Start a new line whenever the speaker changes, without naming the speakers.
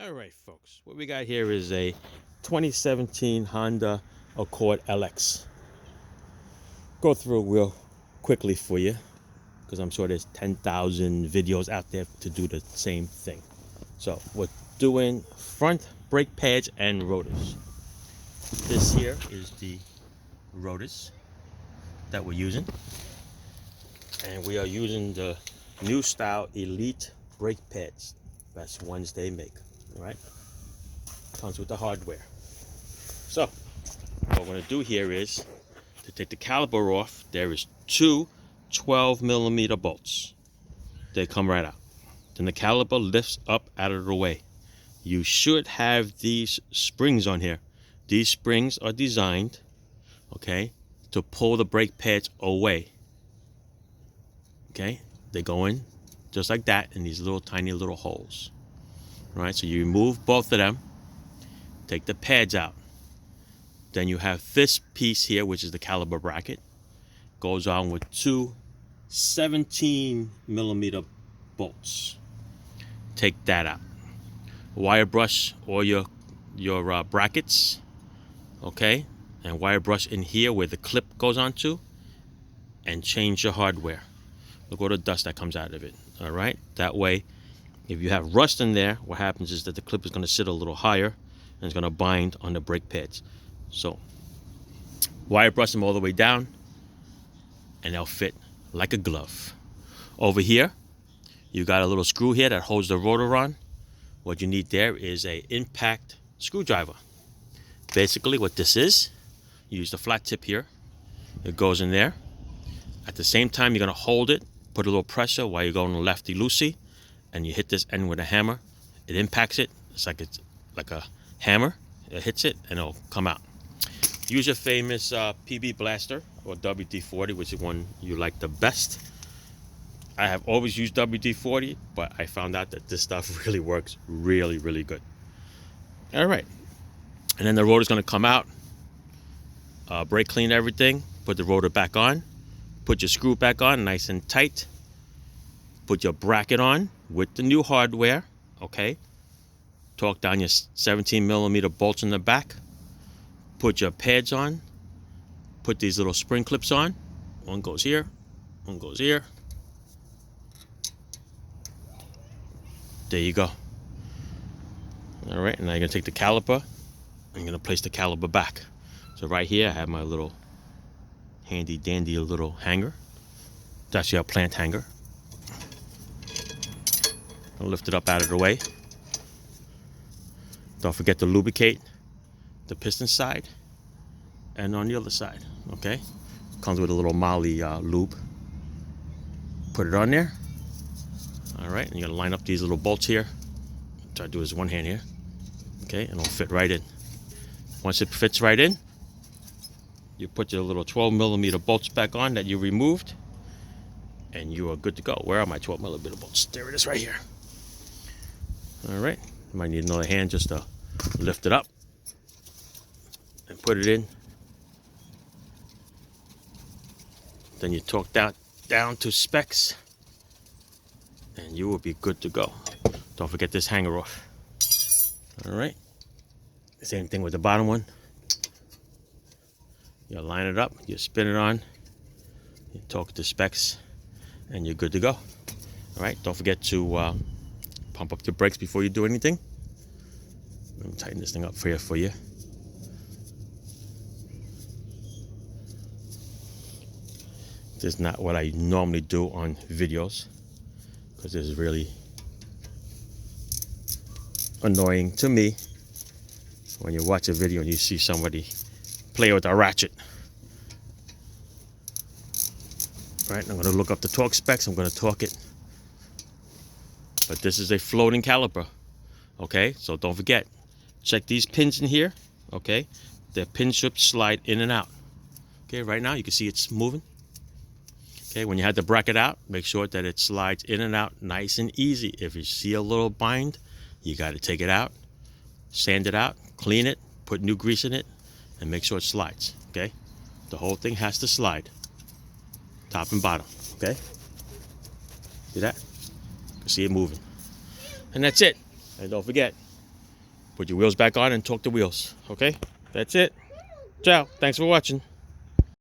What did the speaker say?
All right, folks, what we got here is a 2017 Honda Accord LX. Go through real quickly for you because I'm sure there's 10,000 videos out there to do the same thing. So we're doing front brake pads and rotors. This here is the rotors that we're using, and we are using the new style Elite brake pads. That's ones they make. All right, comes with the hardware. So what we're going to do here is to take the caliper off. There is two 12mm bolts. They come right out. Then the caliper lifts up out of the way. You should have these springs on here. These springs are designed, okay, to pull the brake pads away. Okay, they go in just like that in these little tiny little holes. All right, so you remove both of them, take the pads out. Then you have this piece here, which is the caliper bracket. Goes on with two 17mm bolts. Take that out. Wire brush all your brackets, okay, and wire brush in here where the clip goes onto, and change your hardware. Look at all the dust that comes out of it. All right, that way, if you have rust in there, what happens is that the clip is going to sit a little higher and it's going to bind on the brake pads. So wire brush them all the way down and they'll fit like a glove. Over here, you got a little screw here that holds the rotor on. What you need there is a impact screwdriver. Basically what this is, you use the flat tip here. It goes in there. At the same time, you're going to hold it, put a little pressure while you're going lefty-loosey, and you hit this end with a hammer. It impacts it. It's like a hammer. It hits it and it'll come out. Use your famous PB blaster or WD-40, which is one you like the best. I have always used WD-40, but I found out that this stuff really works really, really good. All right. And then the rotor's going to come out. Brake clean everything. Put the rotor back on. Put your screw back on nice and tight. Put your bracket on with the new hardware, okay? Torque down your 17mm bolts in the back. Put your pads on. Put these little spring clips on. One goes here, one goes here. There you go. All right, and now you're gonna take the caliper. I'm gonna place the caliper back. So right here, I have my little handy dandy little hanger. It's actually a plant hanger. I'll lift it up out of the way. Don't forget to lubricate the piston side and on the other side, okay? Comes with a little Molly lube. Put it on there. All right, and you're gonna line up these little bolts here. Try to do this one hand here, okay? And it'll fit right in. Once it fits right in, you put your little 12mm bolts back on that you removed, and you are good to go. Where are my 12mm bolts? There it is right here. All right, you might need another hand just to lift it up and put it in. Then you torque down to specs and you will be good to go. Don't forget this hanger off. All right, same thing with the bottom one. You line it up, you spin it on, you torque to specs, and you're good to go. All right, don't forget to pump up your brakes before you do anything. Let me tighten this thing up for you. This is not what I normally do on videos because this is really annoying to me when you watch a video and you see somebody play with a ratchet. All right, I'm going to look up the torque specs. I'm going to torque it. But this is a floating caliper, okay? So don't forget, check these pins in here, okay? The pin strips slide in and out. Okay, right now you can see it's moving. Okay, when you have the bracket out, make sure that it slides in and out nice and easy. If you see a little bind, you got to take it out, sand it out, clean it, put new grease in it, and make sure it slides, okay? The whole thing has to slide, top and bottom, okay? See that? You can see it moving. And that's it. And don't forget, Put your wheels back on and torque the wheels. Okay? That's it. Ciao. Thanks for watching.